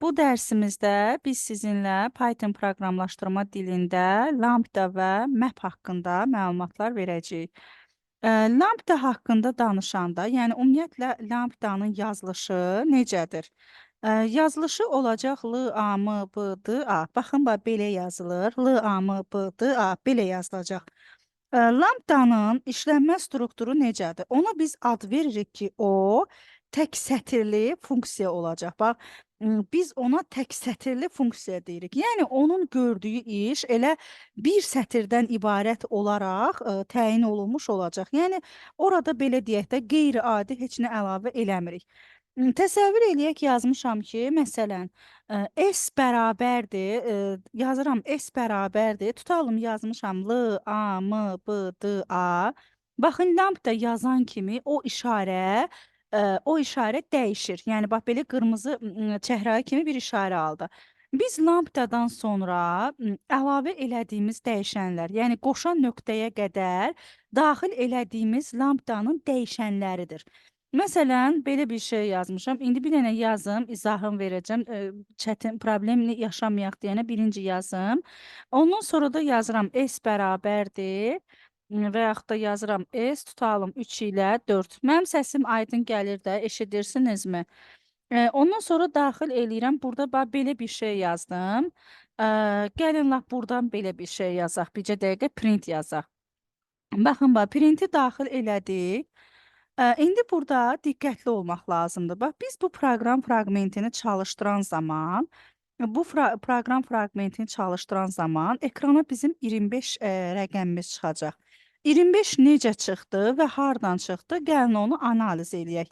Bu dərsimizdə biz sizinlə Python proqramlaşdırma dilində lambda və map haqqında məlumatlar verəcəyik. Lambda haqqında danışanda, yəni ümumiyyətlə lambdanın yazılışı necədir? Yazılışı olacaq L-A-M-B-D-A. Baxın, bax belə yazılır. L-A-M-B-D-A belə yazılacaq. Lambdanın işlənmə strukturu necədir? Ona biz ad veririk ki, o tək sətirli funksiya olacaq. Bax, biz ona tək sətirli funksiya deyirik. Yəni onun gördüyü iş elə bir sətirdən ibarət olaraq təyin olunmuş olacaq. Yəni orada belə deyək də qeyri-adi heç nə əlavə eləmirik. Təsəvvür eləyək yazmışam ki, məsələn, S bərabərdir, yazıram S bərabərdir. Tutalım yazmışam L, A, M, B, D, A. Baxın, lambda yazan kimi o işarə dəyişir. Yəni bax belə qırmızı çəhrayı kimi bir işarə aldı. Biz lambdadan sonra əlavə elədiyimiz dəyişənlər, yəni qoşan nöqtəyə qədər daxil elədiyimiz lambdanın dəyişənləridir. Məsələn, belə bir şey yazmışam. İndi bir dənə yazım, izahını verəcəm. Çətin problem yaşamayaq deyənə birinci yazım. Ondan sonra da yazıram S bərabərdir. Və yaxud da yazıram S, tutalım 3 ilə 4. Mənim səsim aydın gəlir də, eşidirsinizmi? Ondan sonra daxil eləyirəm. Burada belə bir şey yazdım. Gəlin lap buradan belə bir şey yazaq. Bircə dəqiqə print yazaq. Baxın, printi daxil elədik. İndi burada diqqətli olmaq lazımdır. Bax, biz bu proqram fraqmentini çalışdıran zaman, ekrana bizim 25 rəqəmimiz çıxacaq. 25 necə çıxdı və hardan çıxdı? Gəlin onu analiz eləyək.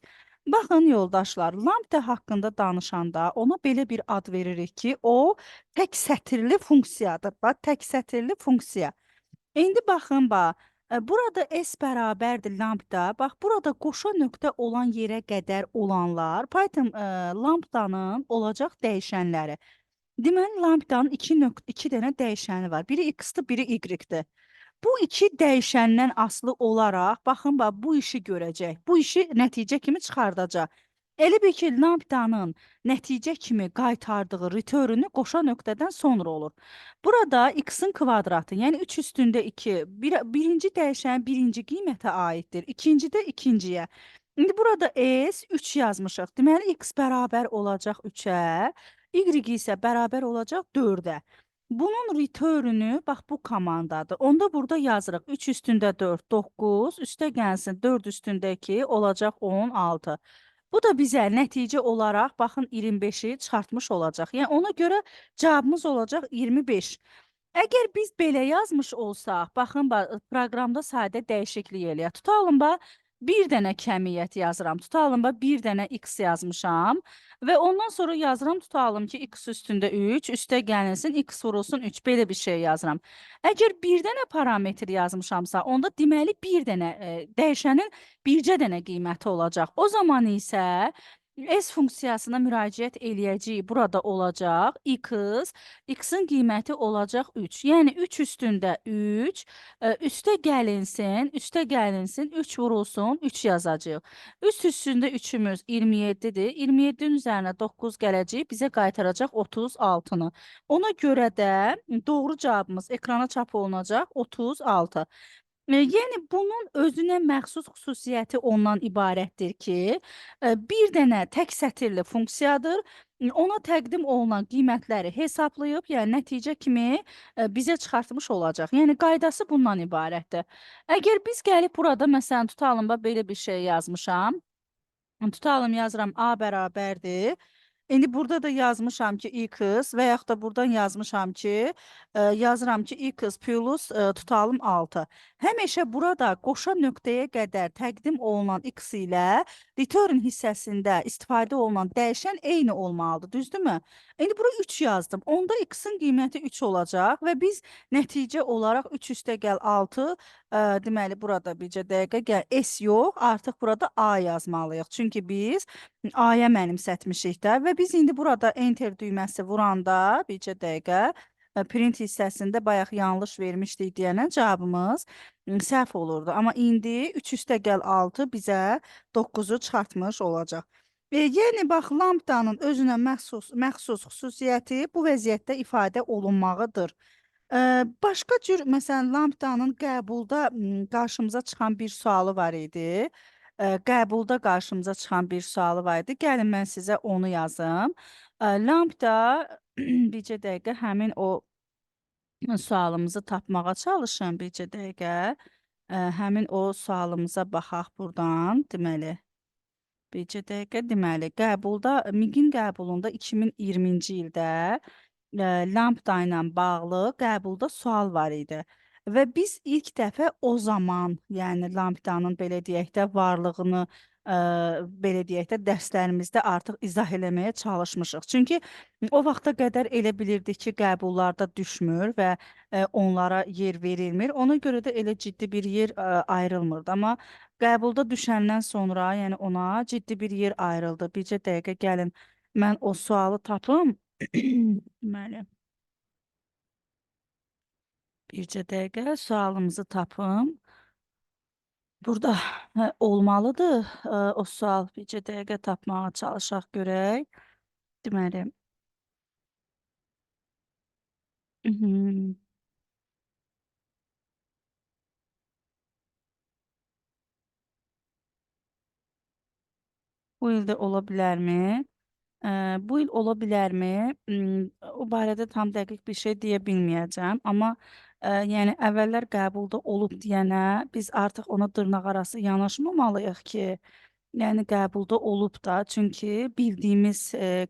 Baxın yoldaşlar, lambda haqqında danışanda ona belə bir ad veririk ki, o tək sətirli funksiyadır. Bax, tək sətirli funksiya. İndi baxın, burada S bərabərdir lambda. Bax, burada qoşa nöqtə olan yerə qədər olanlar Python lambdanın olacaq dəyişənləri. Deməli, lambdanın iki dənə dəyişəni var. Biri x-dır, biri y-dir. Bu iki dəyişəndən asılı olaraq, baxın, bu işi görəcək. Bu işi nəticə kimi çıxardacaq. Elə bil ki, lambdanın nəticə kimi qaytardığı returnü qoşa nöqtədən sonra olur. Burada x-in kvadratı, yəni 3 üstündə 2, birinci dəyişən birinci qiymətə aiddir, ikinci də ikinciyə. İndi burada s 3 yazmışıq. Deməli, x bərabər olacaq 3-ə, y isə bərabər olacaq 4-ə. Bunun returnü, bax, bu komandadır. Onda burada yazırıq 3 üstündə 4, 9, üstə gəlsin 4 üstündə 2, olacaq 16. Bu da bizə nəticə olaraq, baxın, 25-i çıxartmış olacaq. Yəni, ona görə cavabımız olacaq 25. Əgər biz belə yazmış olsaq, baxın, proqramda sadə dəyişiklik eləyək. Tutalım, bir dənə kəmiyyət yazıram. Tutalım, bir dənə x yazmışam və ondan sonra yazıram, tutalım ki, x üstündə 3, üstə gəlinsin, x vurulsun 3, belə bir şey yazıram. Əgər bir dənə parametr yazmışamsa, onda deməli bir dənə dəyişənin bircə dənə qiyməti olacaq. O zaman isə S funksiyasına müraciət eləyəcəyik. Burada olacaq x, x-in qiyməti olacaq 3. Yəni 3 üstündə 3, üstə gəlinsin, 3 vurulsun, 3 yazacağıq. Üst üstündə 3-ümüz 27-dir. 27-nin üzərinə 9 gələcək, bizə qaytaracaq 36-nı. Ona görə də doğru cavabımız ekrana çap olunacaq 36. Yəni, bunun özünə məxsus xüsusiyyəti ondan ibarətdir ki, bir dənə tək sətirli funksiyadır. Ona təqdim olunan qiymətləri hesablayıb, yəni nəticə kimi bizə çıxartmış olacaq. Yəni, qaydası bundan ibarətdir. Əgər biz gəlib burada, məsələn, tutalım, belə bir şey yazmışam. Tutalım, yazıram A bərabərdir. İndi burada da yazmışam ki, x və yaxud da buradan yazmışam ki, yazıram ki, x plus tutalım 6. Həmişə burada qoşa nöqtəyə qədər təqdim olunan x ilə return hissəsində istifadə olunan dəyişən eyni olmalıdır, düzdürmü? İndi bura 3 yazdım. Onda x-in qiyməti 3 olacaq və biz nəticə olaraq 3 üstə gəl 6, deməli, burada bircə dəqiqə gəl, s yox, artıq burada a yazmalıyıq. Çünki biz a-ya mənimsətmişik də və biz indi burada enter düyməsi vuranda, bircə dəqiqə, print hissəsində bayaq yanlış vermişdik deyənə cavabımız səhv olurdu. Amma indi 3 üstə gəl 6 bizə 9-u çıxartmış olacaq. Yəni bax, lampdanın özünə məxsus xüsusiyyəti bu vəziyyətdə ifadə olunmağıdır. Başqa cür məsələn lampdanın qəbulda qarşımıza çıxan bir sualı var idi. Qəbulda qarşımıza çıxan bir sualı var idi. Gəlin mən sizə onu yazım. Lampda bircə dəqiqə həmin o sualımızı tapmağa çalışın bircə dəqiqə. Həmin o sualımıza baxaq burdan. Deməli, bircə dəqiqə deməli, qəbulda MİQ-in qəbulunda 2020-ci ildə Lambda ilə bağlı qəbulda sual var idi. Və biz ilk dəfə o zaman, yəni Lambdanın belə deyək də varlığını belə deyək də dərslərimizdə artıq izah eləməyə çalışmışıq. Çünki o vaxta qədər elə bilirdik ki, qəbullarda düşmür və onlara yer verilmir. Ona görə də elə ciddi bir yer ayrılmırdı. Amma qəbulda düşəndən sonra, yəni ona ciddi bir yer ayrıldı. Bircə dəqiqə gəlin mən o sualı tapım. Deməli, bircə dəqiqə sualımızı tapım. Burada olmalıdır o sual. Bircə dəqiqə tapmağa çalışaq görək. Deməli, mhm, bu il də ola bilərmi? Bu il ola bilərmi? O barədə tam dəqiq bir şey deyə bilməyəcəm, amma yəni əvvəllər qəbulda olub deyənə biz artıq ona dırnaqarası yanaşmamalıyıq ki, yəni qəbulda olub da, çünki bildiyimiz,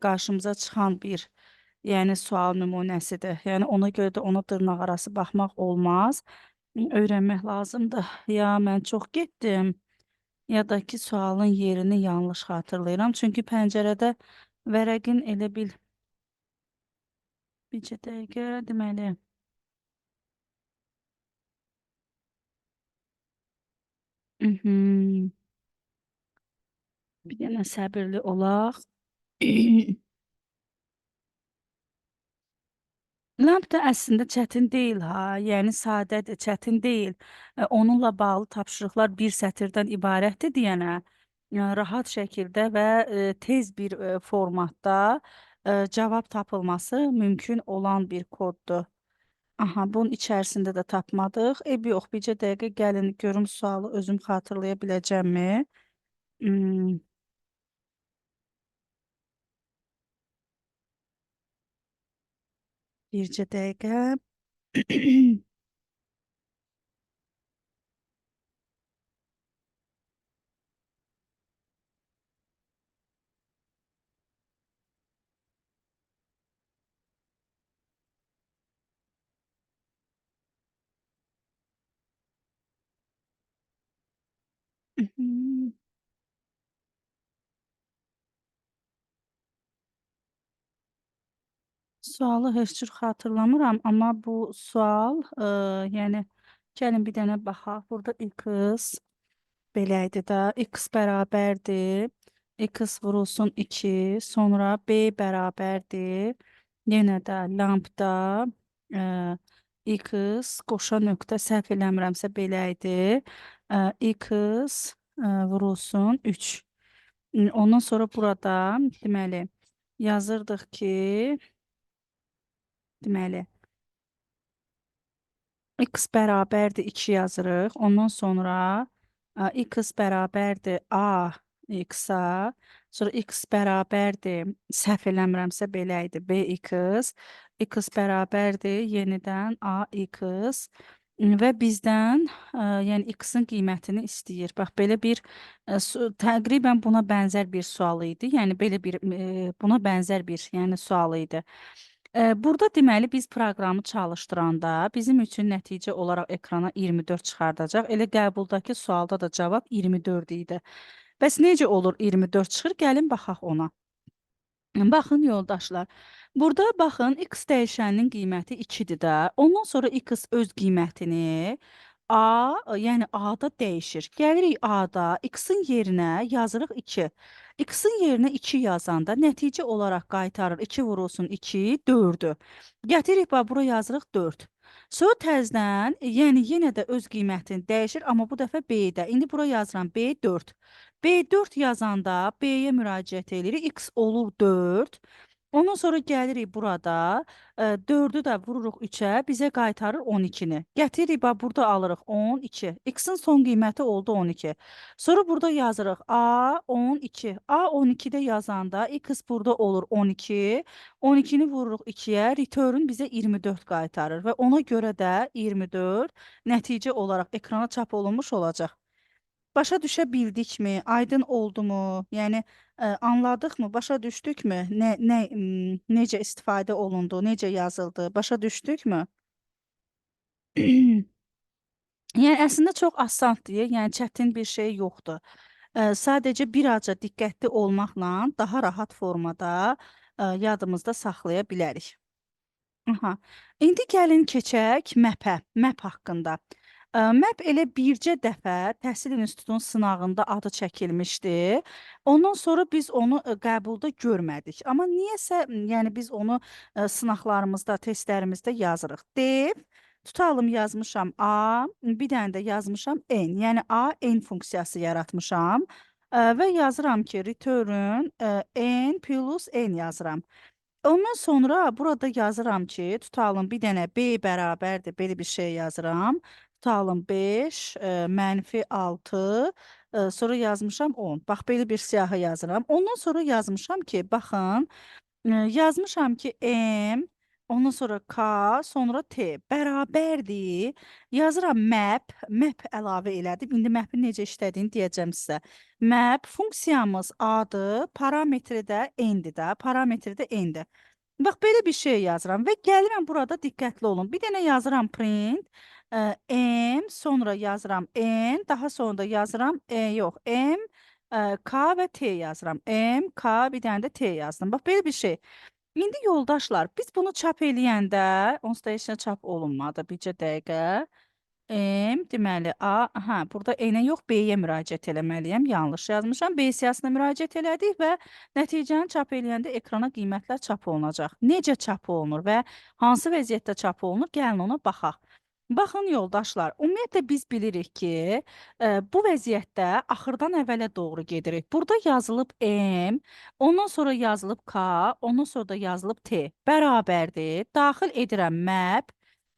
qarşımıza çıxan bir, yəni sual nümunəsidir. Yəni ona görə də ona dırnaqarası baxmaq olmaz. Öyrənmək lazımdır. Ya mən çox getdim, ya da ki sualın yerini yanlış xatırlayıram. Çünki pəncərədə vərəqin elə bil bircə dəqiqə deməli. Mhm. Bir dənə səbirli olaq. Lamp da əslində çətin deyil ha, yəni sadədir, çətin deyil. Onunla bağlı tapşırıqlar bir sətirdən ibarətdir deyənə, rahat şəkildə və tez bir formatda cavab tapılması mümkün olan bir koddur. Aha, bunun içərisində də tapmadıq. Yox, bircə dəqiqə gəlin görüm sualı özüm xatırlaya biləcəmmi? Hmm, bircə dəqiqə. Sualı heç cür xatırlamıram, amma bu sual, yəni gəlin bir dənə baxaq. Burada x belə idi də. X bərabərdir. X vurulsun 2, sonra b bərabərdir. Yenə də lambda x qoşa nöqtə səhv eləmirəmsə belə idi. X vurulsun 3. Ondan sonra burada deməli yazırdıq ki, deməli x bərabərdir 2 yazırıq. Ondan sonra x bərabərdir a x-a. Sonra x bərabərdir, səhv eləmirəmsə belə idi, bx. X bərabərdir yenidən ax və bizdən yəni x-in qiymətini istəyir. Bax belə bir təqribən buna bənzər bir sual idi. Yəni belə bir buna bənzər bir yəni sual idi. Burada deməli biz proqramı çalışdıranda bizim üçün nəticə olaraq ekrana 24 çıxardacaq. Elə qəbuldakı sualda da cavab 24 idi. Bəs necə olur 24 çıxır? Gəlin baxaq ona. Baxın yoldaşlar. Burada baxın x dəyişəninin qiyməti 2-dir də. Ondan sonra x öz qiymətini A, yəni A-da dəyişir. Gəlirik A-da x-in yerinə yazırıq 2. X-in yerinə 2 yazanda nəticə olaraq qaytarır. 2 vurulsun 2, 4-ü. Gətirik bax bura yazırıq 4. Sonra təzədən, yəni yenə də öz qiymətini dəyişir, amma bu dəfə B-də. İndi bura yazıram B 4. B4 yazanda B-yə müraciət edirik. X olur 4. Ondan sonra gəlirik burada, 4-ü də vururuq 3-ə, bizə qaytarır 12-ni. Gətiririk, bax, burada alırıq 12. X-in son qiyməti oldu 12. Sonra burada yazırıq A12. A12-də yazanda X burada olur 12. 12-ni vururuq 2-yə, return bizə 24 qaytarır və ona görə də 24 nəticə olaraq ekrana çap olunmuş olacaq. Başa düşə bildikmi? Aydın oldumu? Yəni anladıqmı? Başa düşdükmü? Necə istifadə olundu? Necə yazıldı? Başa düşdükmü? Yəni əslində çox asandır. Yəni çətin bir şey yoxdur. Sadəcə birazca diqqətli olmaqla daha rahat formada yadımızda saxlaya bilərik. Aha. İndi gəlin keçək map-ə, map haqqında. Map elə bircə dəfə Təhsil İnstitutunun sınağında adı çəkilmişdi. Ondan sonra biz onu qəbulda görmədik. Amma niyəsə, yəni biz onu sınaqlarımızda, testlərimizdə yazırıq. Dev, tutalım yazmışam A, bir dənə də yazmışam N. Yəni A, N funksiyası yaratmışam. Və yazıram ki, return N plus N yazıram. Ondan sonra burada yazıram ki, tutalım bir dənə B bərabərdir, belə bir şey yazıram. Tutalım 5, -6, sonra yazmışam 10. Bax, belə bir siyahı yazıram. Ondan sonra yazmışam ki, baxın, yazmışam ki, M, ondan sonra K, sonra T bərabərdir. Yazıram map, map əlavə elədim. İndi map'in necə işlədiyini deyəcəm sizə. Map funksiyamız A-dır, parametri də N-dir də, parametri də N-dir. Bax, belə bir şey yazıram və gəlirəm burada diqqətli olun. Bir dənə yazıram print, M, sonra yazıram N, daha sonra da yazıram yox, M, K və T yazıram. M, K, bir dənə də T yazdım. Bax, belə bir şey. İndi yoldaşlar, biz bunu çap eləyəndə, onsuz da heç nə çap olunmadı, bircə dəqiqə. M, deməli, A, hə, burada N-ə yox, B-yə müraciət eləməliyəm. Yanlış yazmışam. B siyahısına müraciət elədik və nəticəni çap eləyəndə ekrana qiymətlər çap olunacaq. Necə çap olunur və hansı vəziyyətdə çap olunur? Gəlin ona baxaq. Baxın yoldaşlar, ümumiyyətlə biz bilirik ki, bu vəziyyətdə axırdan əvvələ doğru gedirik. Burada yazılıb M, ondan sonra yazılıb K, ondan sonra da yazılıb T. Bərabərdir. Daxil edirəm map.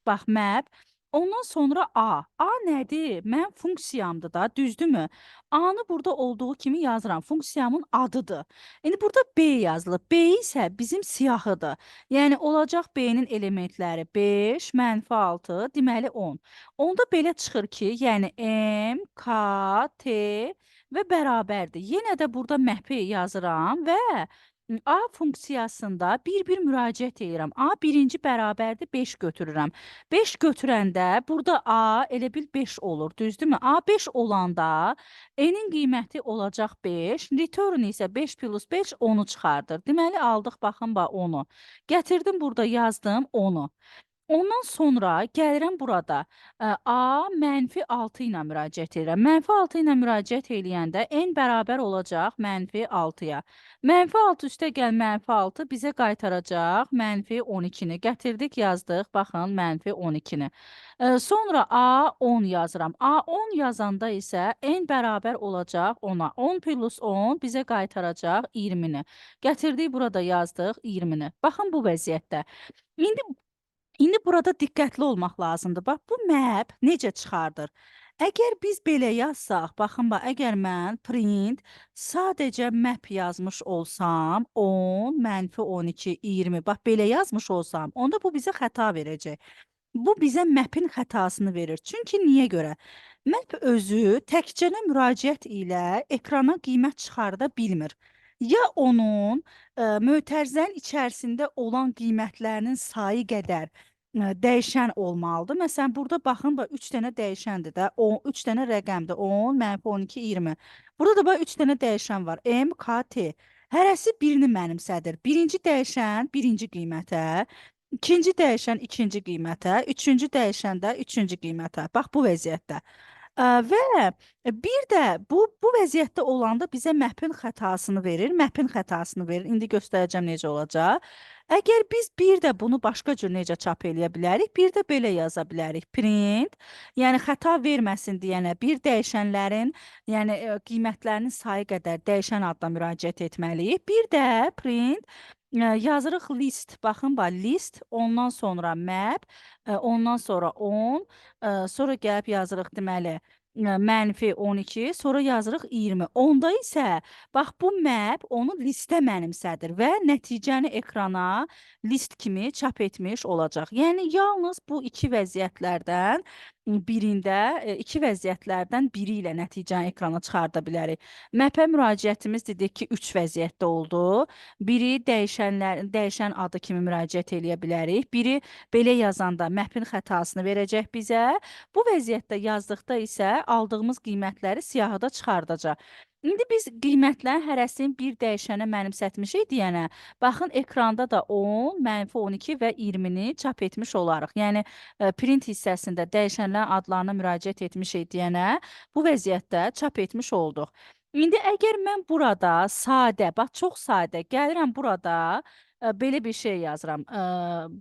Bax, map. Ondan sonra A. A nədir? Mənim funksiyamdır da, düzdürmü? A-nı burada olduğu kimi yazıram. Funksiyamın adıdır. İndi burada B yazılıb. B isə bizim siyahıdır. Yəni olacaq B-nin elementləri 5, -6, deməli 10. Onda belə çıxır ki, yəni M, K, T və bərabərdir. Yenə də burada map-i yazıram və A funksiyasında bir-bir müraciət edirəm. A birinci bərabərdir 5 götürürəm. 5 götürəndə burada A elə bil 5 olur, düzdürmü? A 5 olanda N-in qiyməti olacaq 5, return isə 5 plus 5 10-u çıxardır. Deməli aldıq, baxın, 10-u. Gətirdim burada yazdım 10-u. Ondan sonra gəlirəm burada. A -6 ilə müraciət edirəm. -6 ilə müraciət eləyəndə N bərabər olacaq -6-ya. -6 üstə gəl -6 bizə qaytaracaq -12-ni. Gətirdik, yazdıq. Baxın, -12-ni. Sonra A 10 yazıram. A 10 yazanda isə N bərabər olacaq 10-a. 10 plus 10 bizə qaytaracaq 20-ni. Gətirdik, burada yazdıq 20-ni. Baxın bu vəziyyətdə. İndi burada diqqətli olmaq lazımdır. Bax, bu map necə çıxardır? Əgər biz belə yazsaq, baxın, bax, əgər mən print sadəcə map yazmış olsam, 10, -12, 20, bax, belə yazmış olsam, onda bu bizə xəta verəcək. Bu bizə map'in xətasını verir. Çünki niyə görə? Map özü təkcə müraciət ilə ekrana qiymət çıxarda bilmir. Ya onun mötərizənin içərisində olan qiymətlərinin sayı qədər dəyişən olmalıdır. Məsələn, burada baxın, 3 dənə dəyişəndir də, 3 dənə rəqəmdir, 10, -12, 20. Burada da 3 dənə dəyişən var, M, K, T. Hərəsi birini mənimsədir. Birinci dəyişən birinci qiymətə, ikinci dəyişən ikinci qiymətə, üçüncü dəyişən də üçüncü qiymətə. Bax, bu vəziyyətdə. Və bir də bu vəziyyətdə olanda bizə məhpin xətasını verir. Məhpin xətasını verir. İndi göstərəcəm necə olacaq. Əgər biz bir də bunu başqa cür necə çap eləyə bilərik? Bir də belə yaza bilərik. Print, yəni xəta verməsin deyənə bir dəyişənlərin, yəni qiymətlərinin sayı qədər dəyişən adla müraciət etməliyik. Bir də print yazırıq list. Baxın bax list, ondan sonra map, ondan sonra 10, sonra gəlib yazırıq deməli -12, sonra yazırıq 20. Onda isə bax bu map onu listə mənimsədir və nəticəni ekrana list kimi çap etmiş olacaq. Yəni yalnız bu iki vəziyyətlərdən birində, iki vəziyyətlərdən biri ilə nəticəni ekrana çıxarda bilərik. Map-ə müraciətimiz dedik ki, 3 vəziyyətdə oldu. Biri dəyişən adı kimi müraciət eləyə bilərik. Biri belə yazanda map'in xətasını verəcək bizə. Bu vəziyyətdə yazdıqda isə aldığımız qiymətləri siyahıda çıxardacaq. İndi biz qiymətlərin hərəsini bir dəyişənə mənimsətmişik deyənə, baxın ekranda da 10, -12 və 20-ni çap etmiş olarıq. Yəni print hissəsində dəyişənlərin adlarına müraciət etmişik deyənə, bu vəziyyətdə çap etmiş olduq. İndi əgər mən burada sadə, bax çox sadə, gəlirəm burada belə bir şey yazıram.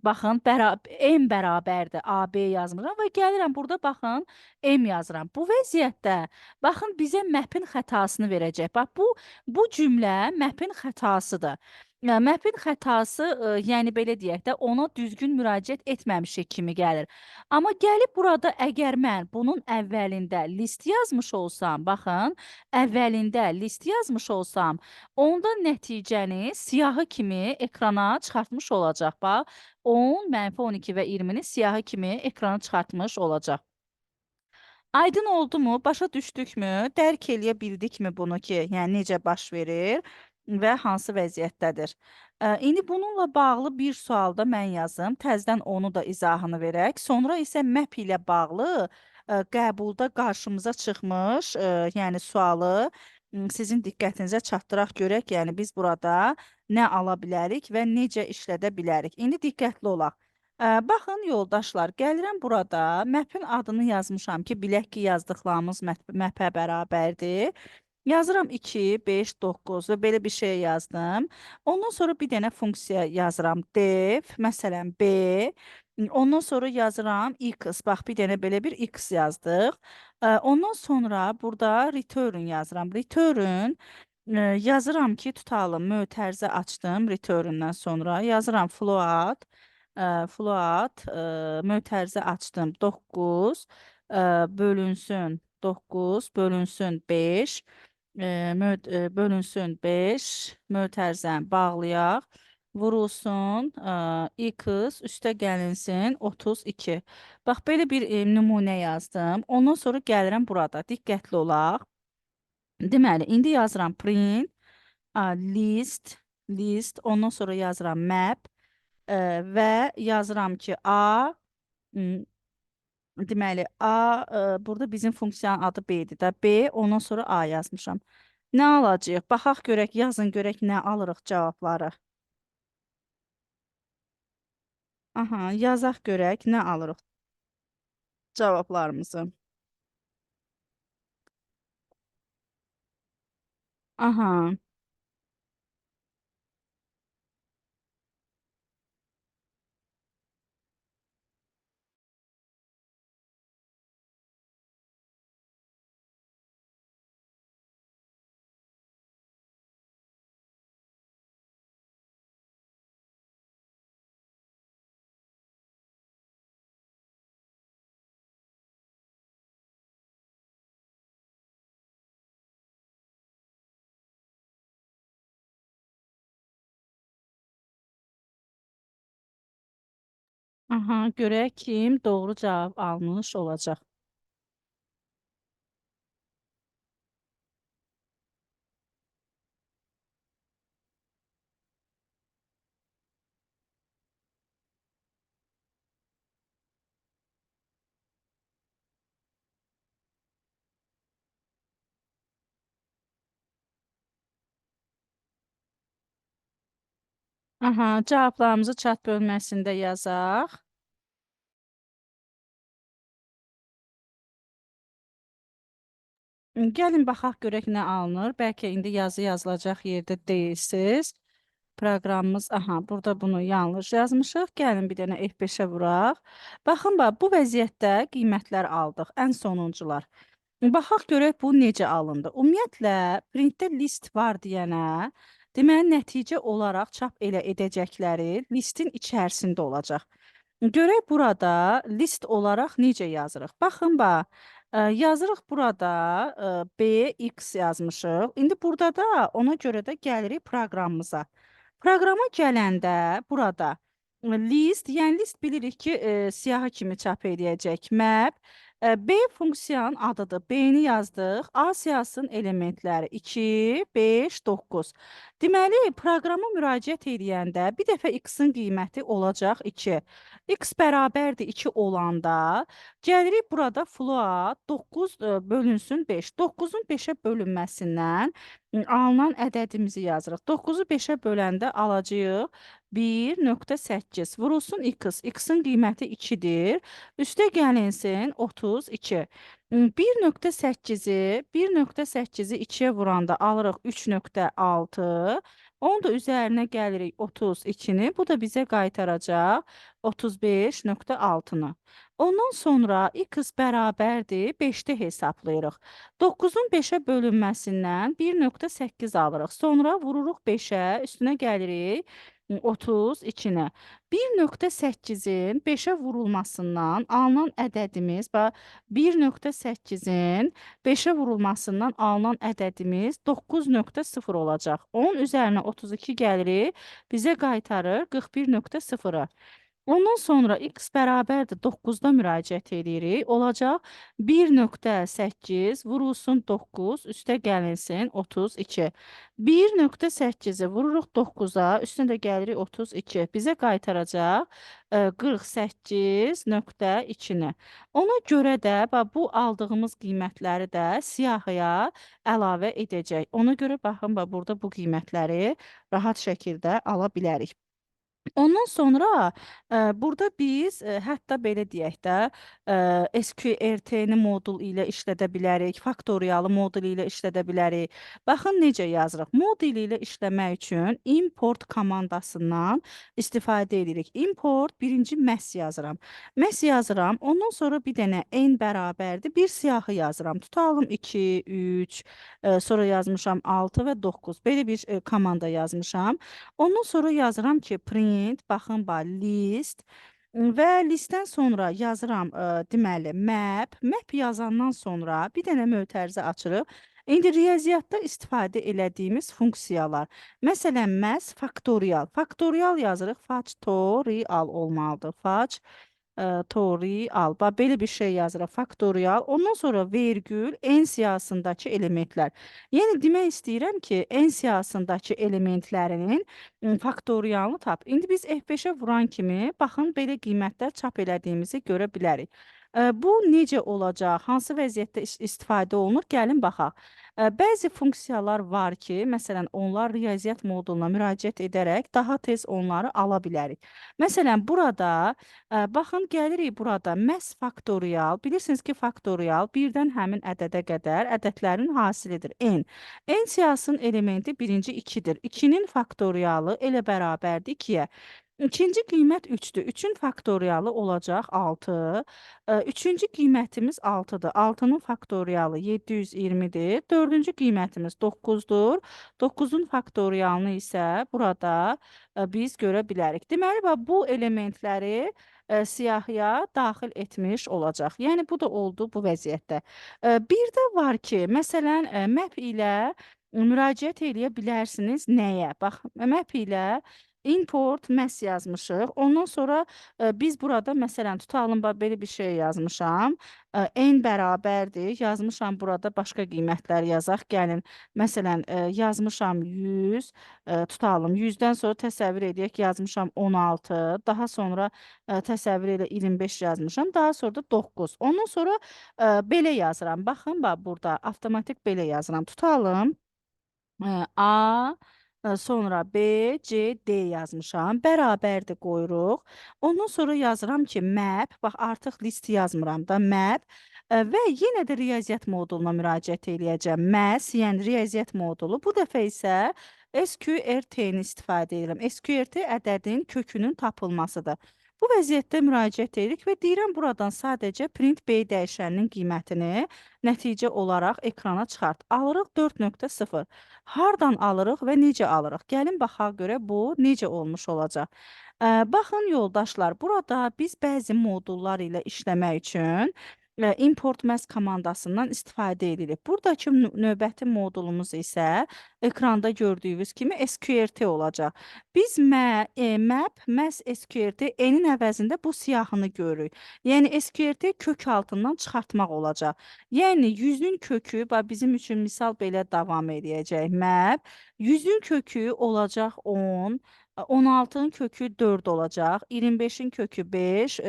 Baxın, M bərabərdir AB yazmıram və gəlirəm burada baxın M yazıram. Bu vəziyyətdə baxın bizə map'in xətasını verəcək. Bax bu cümlə map'in xətasıdır. Map'in xətası, yəni belə deyək də, ona düzgün müraciət etməmişik kimi gəlir. Amma gəlib burada əgər mən bunun əvvəlində list yazmış olsam, baxın, əvvəlində list yazmış olsam, onda nəticəni siyahı kimi ekrana çıxartmış olacaq. Bax, 10, -12 və 20-ni siyahı kimi ekrana çıxartmış olacaq. Aydın oldumu? Başa düşdükmü? Dərk eləyə bildikmi bunu ki, yəni necə baş verir və hansı vəziyyətdədir? İndi bununla bağlı bir sual da mən yazım. Təzədən onu da izahını verək. Sonra isə map ilə bağlı qəbulda qarşımıza çıxmış, yəni sualı sizin diqqətinizə çatdıraq görək. Yəni biz burada nə ala bilərik və necə işlədə bilərik? İndi diqqətli olaq. Baxın yoldaşlar, gəlirəm burada, map'in adını yazmışam ki, bilək ki, yazdıqlarımız map'ə bərabərdir. Yazıram 2, 5, 9 və belə bir şey yazdım. Ondan sonra bir dənə funksiya yazıram def, məsələn B. Ondan sonra yazıram x, bax bir dənə belə bir x yazdıq. Ondan sonra burada return yazıram. Return yazıram ki, tutalım, mötərizə açdım return-dən sonra. Yazıram float. Float, mötərizə açdım 9, bölünsün 9, bölünsün 5, bölünsün 5, mötərizəni bağlayaq, vurulsun x, üstə gəlinsin 32. Bax, belə bir nümunə yazdım. Ondan sonra gəlirəm burada, diqqətli olaq. Deməli, indi yazıram print, list, ondan sonra yazıram map, və yazıram ki, A, deməli, A, burada bizim funksiyanın adı B-dir də. B, ondan sonra A yazmışam. Nə alacağıq? Baxaq görək, yazın görək nə alırıq cavabları. Aha, yazaq görək nə alırıq cavablarımızı. Aha. Aha, görək kim doğru cavab almış olacaq. Aha, cavablarımızı chat bölməsində yazaq. Gəlin baxaq görək nə alınır. Bəlkə indi yazı yazılacaq yerdə deyilsiz. Proqramımız, aha, burada bunu yanlış yazmışıq. Gəlin bir dənə F5-ə vuraq. Baxın, bu vəziyyətdə qiymətlər aldıq. Ən sonuncular. Baxaq görək bu necə alındı. Ümumiyyətlə, printdə list var deyənə, deməli, nəticə olaraq çap elə edəcəkləri listin içərisində olacaq. Görək burada list olaraq necə yazırıq. Baxın, yazırıq burada BX yazmışıq. İndi burada da ona görə də gəlirik proqramımıza. Proqrama gələndə burada list, yəni list bilirik ki, siyahı kimi çap edəcək map. B funksiyanın adıdır. B-ni yazdıq. A siyahısının elementləri 2, 5, 9. Deməli, proqrama müraciət edəndə bir dəfə x-in qiyməti olacaq 2. X bərabərdir 2 olanda gəlirik burada float 9 bölünsün 5. 9-un 5-ə bölünməsindən alınan ədədimizi yazırıq. 9-u 5-ə böləndə alacağıq 1.8 vurulsun x. X-in qiyməti 2-dir. Üstə gəlinsin 32. 1.8-i 2-yə vuranda alırıq 3.6. Onu da üzərinə gəlirik 32-ni. Bu da bizə qaytaracaq 35.6-nı. Ondan sonra x bərabərdir 5-də hesablayırıq. 9-un 5-ə bölünməsindən 1.8 alırıq. Sonra vururuq 5-ə, üstünə gəlirik 32-nə. 1.8-in 5-ə vurulmasından alınan ədədimiz, 1.8-in 5-ə vurulmasından alınan ədədimiz 9.0 olacaq. 10 üzərinə 32 gəlirik, bizə qaytarır 41.0-ı. Ondan sonra x bərabərdir 9-da müraciət edirik. Olacaq 1.8 vurulsun 9, üstə gəlinsin 32. 1.8-i vururuq 9-a, üstünə də gəlirik 32. Bizə qaytaracaq 48.2-ni. Ona görə də bu aldığımız qiymətləri də siyahıya əlavə edəcək. Ona görə baxın, burada bu qiymətləri rahat şəkildə ala bilərik. Ondan sonra burada biz hətta belə deyək də SQRT-ni modul ilə işlədə bilərik, faktorialı modul ilə işlədə bilərik. Baxın necə yazırıq. Modul ilə işləmək üçün import komandasından istifadə edirik. Import birinci məhz yazıram. Məhz yazıram. Ondan sonra bir dənə n bərabərdir. Bir siyahı yazıram. Tutalım 2, 3, sonra yazmışam 6 və 9. Belə bir komanda yazmışam. Ondan sonra yazıram ki, print, baxın, list və listdən sonra yazıram, deməli, map. Map yazandan sonra bir dənə mötərizə açırıq. İndi riyaziyyatda istifadə elədiyimiz funksiyalar. Məsələn, məhz faktorial. Faktorial yazırıq, factorial olmalıdır. Torial. Belə bir şey yazırıq, faktorial. Ondan sonra vergül, n siyahısındakı elementlər. Yəni, demək istəyirəm ki, n siyahısındakı elementlərinin faktorialını tap. İndi biz F5-ə vuran kimi, baxın, belə qiymətlər çap elədiyimizi görə bilərik. Bu necə olacaq? Hansı vəziyyətdə istifadə olunur? Gəlin, baxaq. Bəzi funksiyalar var ki, məsələn, onlar riyaziyyat moduluna müraciət edərək daha tez onları ala bilərik. Məsələn, burada, baxın, gəlirik burada məhz faktorial. Bilirsiniz ki, faktorial birdən həmin ədədə qədər ədədlərin hasilidir. N. N siyahısının elementi birinci 2-dir. 2-nin faktorialı elə bərabərdir 2-yə. İkinci qiymət 3-dür. 3-ün faktorialı olacaq 6. Üçüncü qiymətimiz 6-dır. 6-nın faktorialı 720-dir. Dördüncü qiymətimiz 9-dur. 9-un faktorialını isə burada biz görə bilərik. Deməli, bu elementləri siyahıya daxil etmiş olacaq. Yəni, bu da oldu bu vəziyyətdə. Bir də var ki, məsələn, map ilə müraciət edə bilərsiniz nəyə? Bax, map ilə import məhz yazmışıq. Ondan sonra biz burada, məsələn, tutalım, belə bir şey yazmışam. N bərabərdir. Yazmışam burada başqa qiymətlər yazaq. Gəlin, məsələn, yazmışam 100, tutalım. 100-dən sonra təsəvvür edək, yazmışam 16. Daha sonra təsəvvür elə 25 yazmışam. Daha sonra da 9. Ondan sonra belə yazıram. Baxın, burada avtomatik belə yazıram. Tutalım. A, sonra B, C, D yazmışam. Bərabərdir qoyuruq. Ondan sonra yazıram ki, map, bax, artıq list yazmıram da, map. Və yenə də riyaziyyat moduluna müraciət eləyəcəm. Məhz, yəni riyaziyyat modulu. Bu dəfə isə SQRT-ni istifadə edirəm. SQRT ədədin kökünün tapılmasıdır. Bu vəziyyətdə müraciət edirik və deyirəm buradan sadəcə print B dəyişəninin qiymətini nəticə olaraq ekrana çıxart. Alırıq 4.0. Hardan alırıq və necə alırıq? Gəlin baxaq görə bu necə olmuş olacaq. Baxın yoldaşlar, burada biz bəzi modullar ilə işləmək üçün import məhz komandasından istifadə edirik. Buradakı növbəti modulumuz isə ekranda gördüyünüz kimi SQRT olacaq. Biz map məhz SQRT N-in əvəzində bu siyahını görürük. Yəni SQRT kök altından çıxartmaq olacaq. Yəni 100-ün kökü, bizim üçün misal belə davam edəcək. Map 100-ün kökü olacaq 10, 16-nın kökü 4 olacaq, 25-in kökü 5,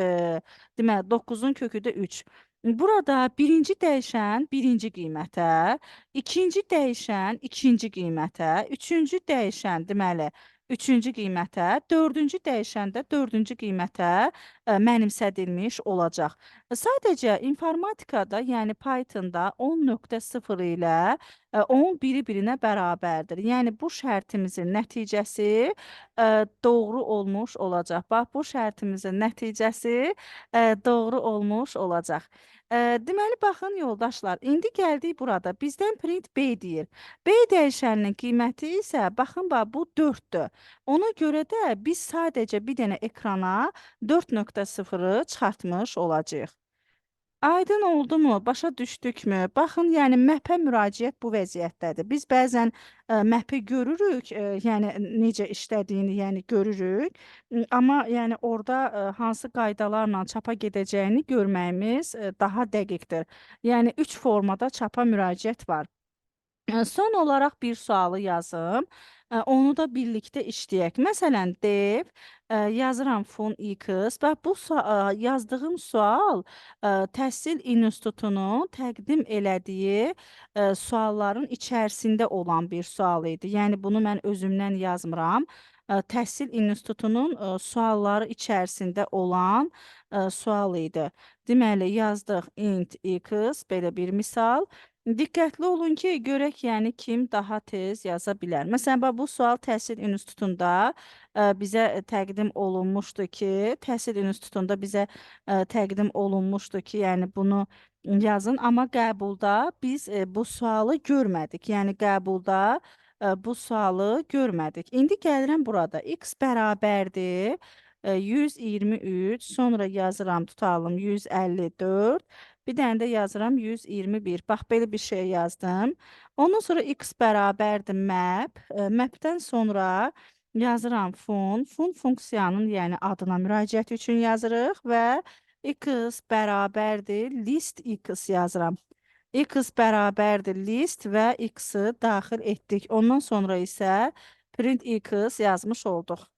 deməli 9-un kökü də 3. Burada birinci dəyişən birinci qiymətə, ikinci dəyişən ikinci qiymətə, üçüncü dəyişən deməli üçüncü qiymətə, dördüncü dəyişən də dördüncü qiymətə mənimsədilmiş olacaq. Sadəcə informatikada, yəni Pythonda 10.0 ilə 10 biri-birinə bərabərdir. Yəni bu şərtimizin nəticəsi doğru olmuş olacaq. Bax, bu şərtimizin nəticəsi doğru olmuş olacaq. Deməli, baxın yoldaşlar, indi gəldik burada. Bizdən print B deyir. B dəyişəninin qiyməti isə, baxın, bu 4-dür. Ona görə də biz sadəcə bir dənə ekrana 4.0-ı çıxartmış olacağıq. Aydın oldumu? Başa düşdükmü? Baxın, yəni məhpə müraciət bu vəziyyətdədir. Biz bəzən məhpi görürük, yəni necə işlədiyini, yəni görürük. Amma yəni orada hansı qaydalarla çapa gedəcəyini görməyimiz daha dəqiqdir. Yəni 3 formada çapa müraciət var. Son olaraq bir sualı yazım. Onu da birlikdə işləyək. Məsələn, dev yazıram fon x. Bax, bu yazdığım sual Təhsil İnstitutunun təqdim elədiyi sualların içərisində olan bir sual idi. Yəni bunu mən özümdən yazmıram. Təhsil İnstitutunun sualları içərisində olan sual idi. Deməli, yazdıq int x, belə bir misal. Diqqətli olun ki, görək yəni kim daha tez yaza bilər. Məsələn, bu sual Təhsil İnstitutunda bizə təqdim olunmuşdu ki, Təhsil İnstitutunda bizə təqdim olunmuşdu ki, yəni bunu yazın. Amma qəbulda biz bu sualı görmədik. Yəni qəbulda bu sualı görmədik. İndi gəlirəm burada. X bərabərdir 123, sonra yazıram, tutalım 154. Bir dənə də yazıram 121. Bax, belə bir şey yazdım. Ondan sonra x bərabərdir map. Mapdən sonra yazıram fun. Fun funksiyanın, yəni adına müraciət üçün yazırıq və x bərabərdir list x yazıram. X bərabərdir list və x-i daxil etdik. Ondan sonra isə print x yazmış olduq.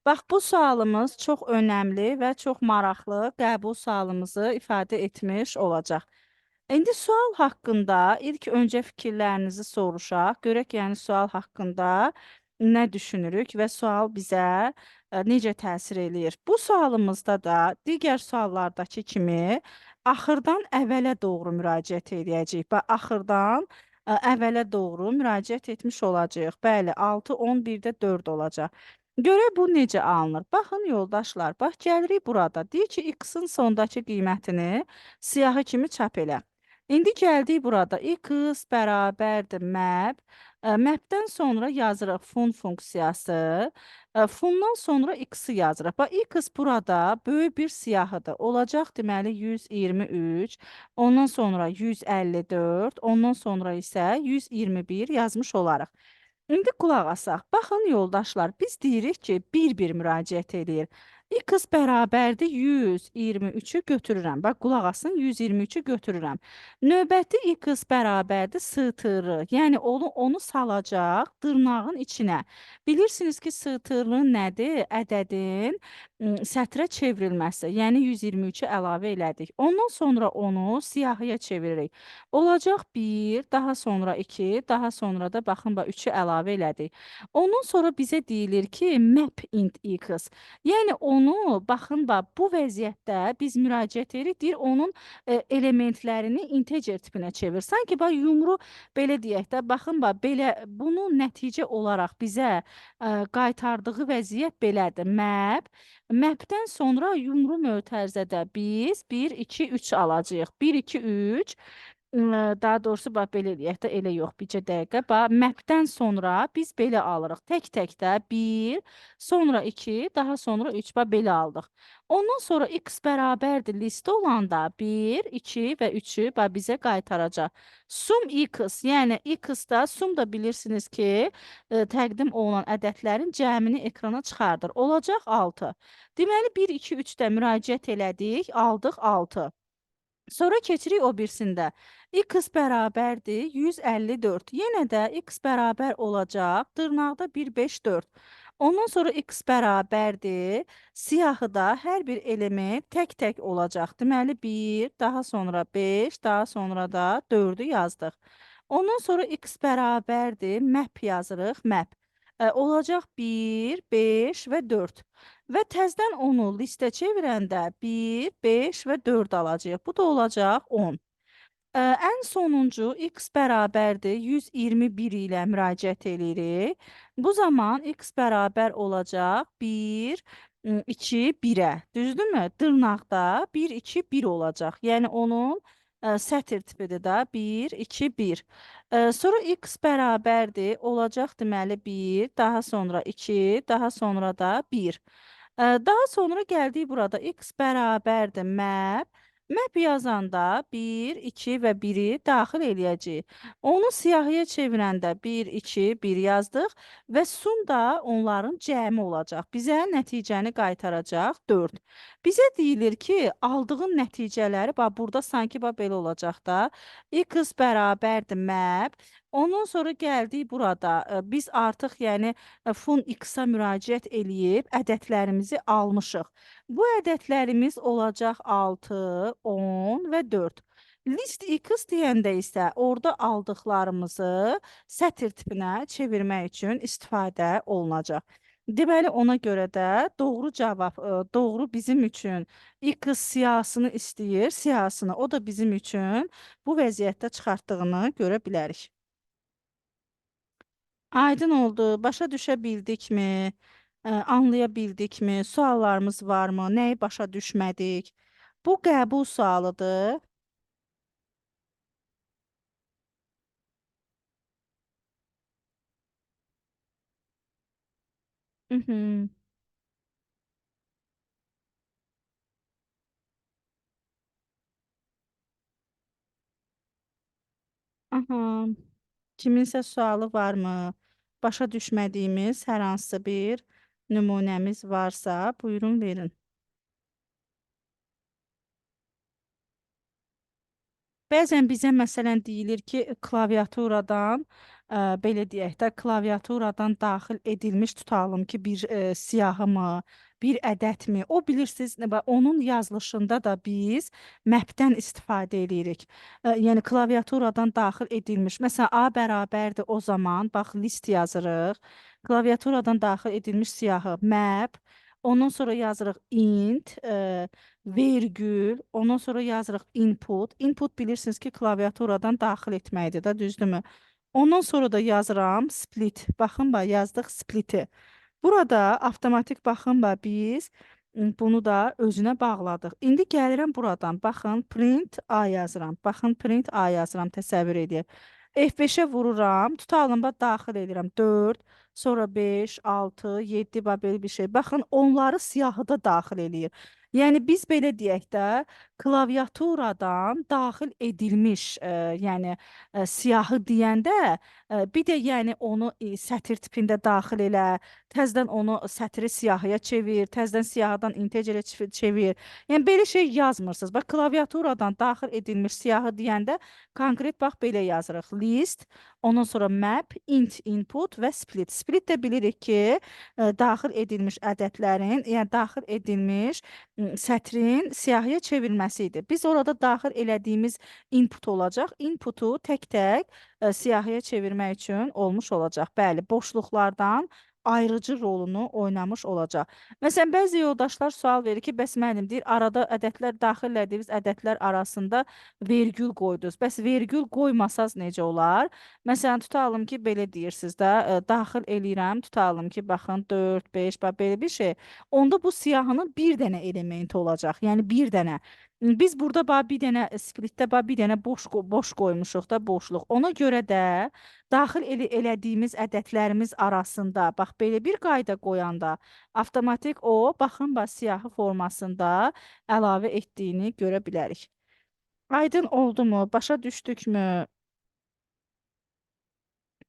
Bax, bu sualımız çox önəmli və çox maraqlı qəbul sualımızı ifadə etmiş olacaq. İndi sual haqqında ilk öncə fikirlərinizi soruşaq. Görək, yəni sual haqqında nə düşünürük və sual bizə necə təsir eləyir. Bu sualımızda da digər suallardakı kimi axırdan əvvələ doğru müraciət edəcəyik. Bax, axırdan əvvələ doğru müraciət etmiş olacağıq. Bəli, 6, 10, bir də 4 olacaq. Görək bu necə alınır. Baxın yoldaşlar, bax gəlirik burada. Deyir ki, x-in sondakı qiymətini siyahı kimi çap elə. İndi gəldik burada. X bərabərdir map. Mapdən sonra yazırıq fun funksiyası. Fundan sonra x-i yazırıq. Bax, x burada böyük bir siyahıdır. Olacaq deməli 123, ondan sonra 154, ondan sonra isə 121 yazmış olarıq. İndi qulaq asaq. Baxın yoldaşlar, biz deyirik ki, bir-bir müraciət edir. X bərabərdir 123-ü götürürəm. Bax, qulaq asın, 123-ü götürürəm. Növbəti x bərabərdir sığtırı. Yəni, onu salacaq dırnağın içinə. Bilirsiniz ki, sığtırı nədir? Ədədin sətrə çevrilməsi. Yəni, 123-ü əlavə elədik. Ondan sonra onu siyahıya çeviririk. Olacaq 1, daha sonra 2, daha sonra da baxın, 3-ü əlavə elədik. Ondan sonra bizə deyilir ki, map int x. Yəni, onu onu baxın bax bu vəziyyətdə biz müraciət edirik, deyir onun elementlərini integer tipinə çevir. Sanki bax yumru belə deyək də, baxın bax belə bunu nəticə olaraq bizə qaytardığı vəziyyət belədir. Mapdən sonra yumru mötərizədə biz 1, 2, 3 alacağıq. 1, 2, 3. Daha doğrusu bax belə eləyək də, elə yox, bircə dəqiqə. Bax mapdən sonra biz belə alırıq. Tək-tək də 1, sonra 2, daha sonra 3 bax belə aldıq. Ondan sonra x bərabərdir listi olanda 1, 2 və 3-ü bax bizə qaytaracaq. Sum x, yəni x-da sum da bilirsiniz ki, təqdim olunan ədədlərin cəmini ekrana çıxardır. Olacaq 6. Deməli 1, 2, 3-də müraciət elədik, aldıq 6. Sonra keçirik o birisində. X bərabərdir 154. Yenə də x bərabər olacaq. Dırnaqda 1, 5, 4. Ondan sonra x bərabərdir. Siyahıda hər bir element tək-tək olacaq. Deməli 1, daha sonra 5, daha sonra da 4-ü yazdıq. Ondan sonra x bərabərdir. Map yazırıq. Map. Olacaq 1, 5 və 4. Və təzdən onu listə çevirəndə 1, 5 və 4 alacağıq. Bu da olacaq 10. Ən sonuncu x bərabərdir 121 ilə müraciət edirik. Bu zaman x bərabər olacaq 1, 2, 1-ə. Düzdürmü? Dırnaqda 1, 2, 1 olacaq. Yəni onun sətr tipidir da 1, 2, 1. Sonra x bərabərdir olacaq deməli 1, daha sonra 2, daha sonra da 1. Daha sonra gəldik burada x bərabərdir map. Map yazanda 1, 2 və 1-i daxil eləyəcəyik. Onu siyahıya çevirəndə 1, 2, 1 yazdıq və sum da onların cəmi olacaq. Bizə nəticəni qaytaracaq 4. Bizə deyilir ki, aldığın nəticələri, bax burada sanki bax belə olacaq da. X bərabərdir map. Ondan sonra gəldik burada. Biz artıq yəni fun x-a müraciət eləyib ədədlərimizi almışıq. Bu ədədlərimiz olacaq 6, 10 və 4. List x deyəndə isə orada aldıqlarımızı sətr tipinə çevirmək üçün istifadə olunacaq. Deməli ona görə də doğru cavab, doğru bizim üçün x siyahısını istəyir, siyahısını o da bizim üçün bu vəziyyətdə çıxartdığını görə bilərik. Aydın oldu. Başa düşə bildikmi? Anlaya bildikmi? Suallarımız varmı? Nəyi başa düşmədik? Bu qəbul sualıdır. Mhm. Aha. Kiminsə sualı varmı? Başa düşmədiyimiz hər hansı bir nümunəmiz varsa, buyurun verin. Bəzən bizə məsələn deyilir ki, klaviaturadan, belə deyək də, klaviaturadan daxil edilmiş tutalım ki, bir siyahı mı, bir ədədmi? O bilirsiniz, onun yazılışında da biz mapdən istifadə edirik. Yəni klaviaturadan daxil edilmiş. Məsələn, A bərabərdir o zaman, bax list yazırıq. Klaviaturadan daxil edilmiş siyahı map. Ondan sonra yazırıq int, vergül, ondan sonra yazırıq input. Input bilirsiniz ki, klaviaturadan daxil etməkdir də, düzdürmü? Ondan sonra da yazıram split. Baxın, bax, yazdıq split'i. Burada avtomatik baxın, bax, biz bunu da özünə bağladıq. İndi gəlirəm buradan. Baxın, print A yazıram. Baxın, print A yazıram, təsəvvür edin. F5-ə vururam, tutalım, bax, daxil edirəm. 4, sonra 5, 6, 7, bax, belə bir şey. Baxın, onları siyahıda daxil eləyir. Yəni biz belə deyək də, klaviaturadan daxil edilmiş, yəni siyahı deyəndə, bir də yəni onu sətr tipində daxil elə, təzədən onu sətri siyahıya çevir, təzədən siyahıdan integerə çevir. Yəni belə şey yazmırsınız. Bax klaviaturadan daxil edilmiş siyahı deyəndə konkret bax belə yazırıq. List, ondan sonra map, int input və split. Split də bilirik ki, daxil edilmiş ədədlərin, yəni daxil edilmiş sətrin siyahıya çevrilməsi idi. Biz orada daxil elədiyimiz input olacaq. Inputu tək-tək siyahıya çevirmək üçün olmuş olacaq. Bəli, boşluqlardan ayrıcı rolunu oynamış olacaq. Məsələn, bəzi yoldaşlar sual verir ki, bəs müəllim deyir, arada ədədlər daxil etdiyiniz ədədlər arasında vergül qoydunuz. Bəs vergül qoymasaz necə olar? Məsələn, tutalım ki, belə deyirsiniz də, daxil eləyirəm, tutalım ki, baxın 4, 5, bax belə bir şey. Onda bu siyahının bir dənə elementi olacaq. Yəni bir dənə. Biz burada bax bir dənə splitdə bax bir dənə boş qoymuşuq da boşluq. Ona görə də daxil elədiyimiz ədədlərimiz arasında bax belə bir qayda qoyanda avtomatik o baxın bax siyahı formasında əlavə etdiyini görə bilərik. Aydın oldumu? Başa düşdükmü?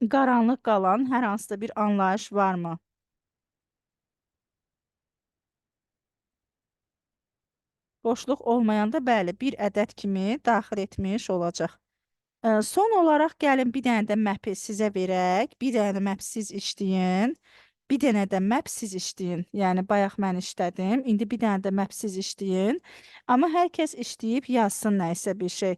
Qaranlıq qalan hər hansısa bir anlayış varmı? Boşluq olmayanda bəli, bir ədəd kimi daxil etmiş olacaq. Son olaraq gəlin bir dənə də məpi sizə verək. Bir dənə də məp siz işləyin. Bir dənə də məp siz işləyin. Yəni bayaq mən işlədim. İndi bir dənə də məp siz işləyin. Amma hər kəs işləyib yazsın nə isə bir şey.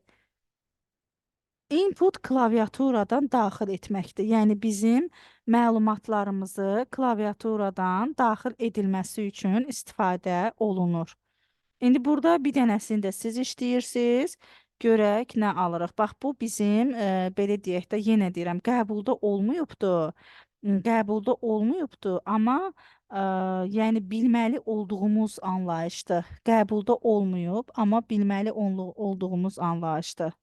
Input klaviaturadan daxil etməkdir. Yəni bizim məlumatlarımızı klaviaturadan daxil edilməsi üçün istifadə olunur. İndi burada bir dənəsini də siz işləyirsiniz. Görək nə alırıq. Bax bu bizim belə deyək də yenə deyirəm, qəbulda olmayıbdı. Qəbulda olmayıbdı, amma yəni bilməli olduğumuz anlayışdır. Qəbulda olmayıb, amma bilməli olduğumuz anlayışdır.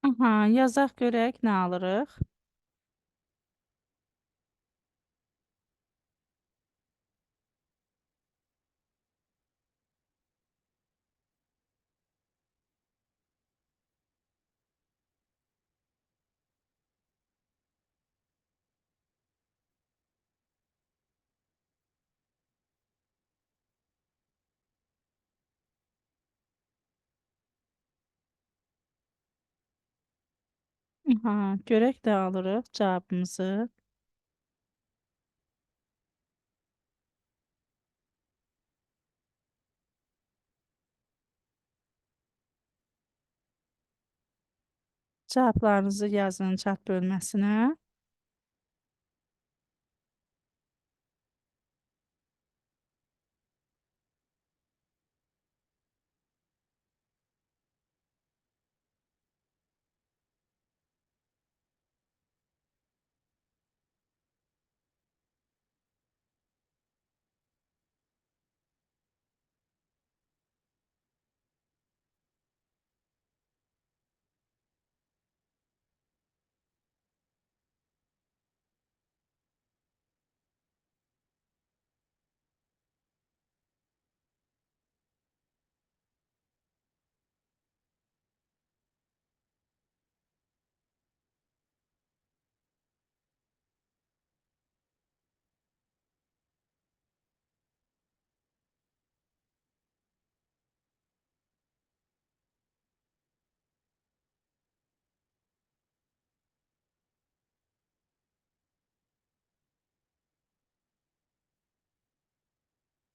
Aha, yazaq görək nə alırıq. Aha, görək nə alırıq cavabımızı. Cavablarınızı yazın chat bölməsinə.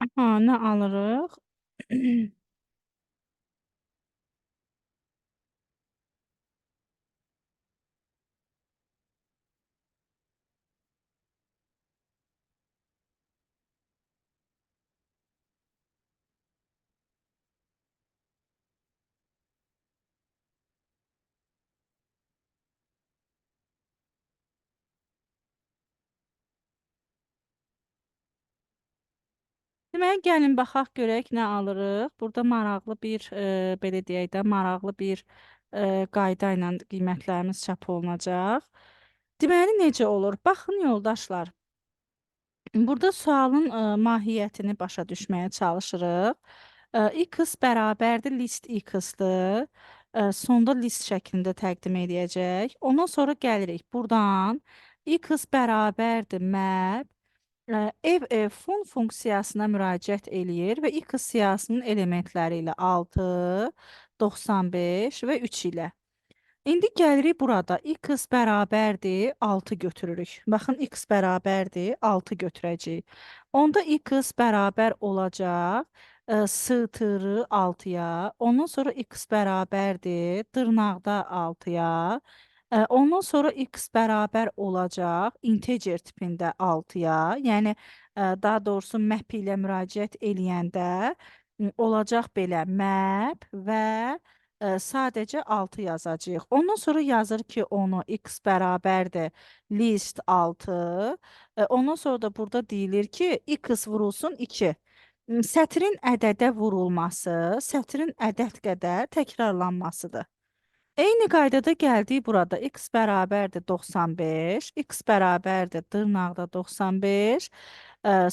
Aha, nə alırıq? Deməli, gəlin baxaq görək nə alırıq. Burada maraqlı bir, belə deyək də, maraqlı bir qayda ilə qiymətlərimiz çap olunacaq. Deməli, necə olur? Baxın yoldaşlar. Burada sualın mahiyyətini başa düşməyə çalışırıq. X bərabərdir list X-dir. Sonda list şəklində təqdim edəcək. Ondan sonra gəlirik buradan. X bərabərdir map. Ev fun funksiyasına müraciət eləyir və X siyahısının elementləri ilə 6, 95 və 3 ilə. İndi gəlirik burada. X bərabərdir 6 götürürük. Baxın, x bərabərdir 6 götürəcəyik. Onda x bərabər olacaq sığtırı 6-ya. Ondan sonra x bərabərdir dırnaqda 6-ya. Ondan sonra x bərabər olacaq integer tipində 6-ya. Yəni daha doğrusu map ilə müraciət eləyəndə olacaq belə map və sadəcə 6 yazacağıq. Ondan sonra yazır ki, onu x bərabərdir list 6. Ondan sonra da burada deyilir ki, x vurulsun 2. Sətrin ədədə vurulması, sətrin ədəd qədər təkrarlanmasıdır. Eyni qaydada gəldik burada. X bərabərdir 95, x bərabərdir dırnaqda 95.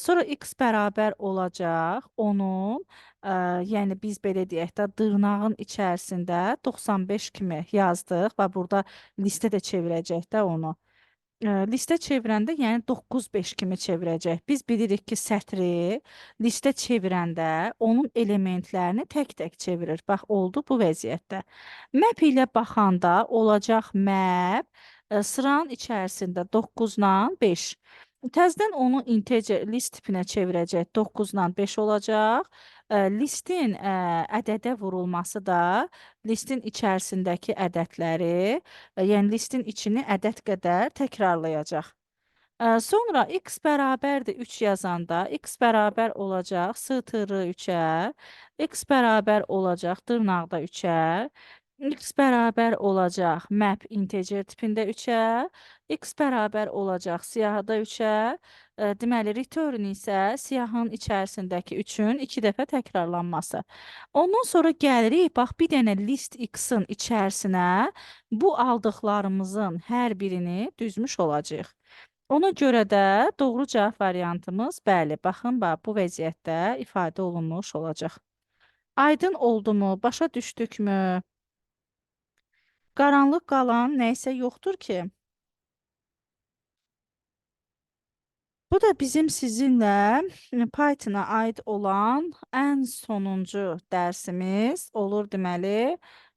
Sonra x bərabər olacaq onun, yəni biz belə deyək də, dırnağın içərisində 95 kimi yazdıq və burada listə də çevirəcək də onu. Listə çevirəndə, yəni 9-5 kimi çevirəcək. Biz bilirik ki, sətri listə çevirəndə onun elementlərini tək-tək çevirir. Bax, oldu bu vəziyyətdə. Map ilə baxanda olacaq map sıranın içərisində 9-la 5. Təzədən onu integer list tipinə çevirəcək. 9-la 5 olacaq. Listin ədədə vurulması da listin içərisindəki ədədləri, yəni listin içini ədəd qədər təkrarlayacaq. Sonra x bərabərdir 3 yazanda x bərabər olacaq sığtırı 3-ə, x bərabər olacaq dırnaqda 3-ə, x bərabər olacaq map integer tipində 3-ə, x bərabər olacaq siyahıda 3-ə, deməli return isə siyahının içərisindəki 3-ün 2 dəfə təkrarlanması. Ondan sonra gəlirik, bax bir dənə list x-in içərisinə bu aldıqlarımızın hər birini düzmüş olacağıq. Ona görə də doğru cavab variantımız bəli, baxın, bax, bu vəziyyətdə ifadə olunmuş olacaq. Aydın oldumu, başa düşdükmü? Qaranlıq qalan nəysə yoxdur ki? Bu da bizim sizinlə Python-a aid olan ən sonuncu dərsimiz olur deməli,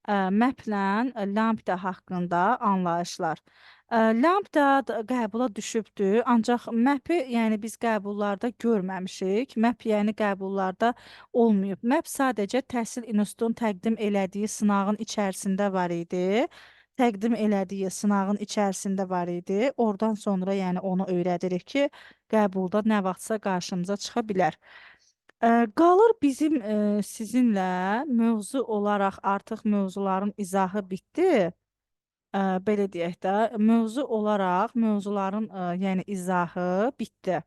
maplə lambda haqqında anlayışlar. Lambda qəbula düşübdür, ancaq map-i yəni biz qəbullarda görməmişik. Map yəni qəbullarda olmayıb. Map sadəcə təhsil institutunun təqdim elədiyi sınağın içərisində var idi. Təqdim elədiyi sınağın içərisində var idi. Oradan sonra yəni onu öyrədirik ki, qəbulda nə vaxtsa qarşımıza çıxa bilər. Qalır bizim sizinlə mövzu olaraq artıq mövzuların izahı bitdi. Belə deyək də, mövzu olaraq mövzuların yəni izahı bitdi.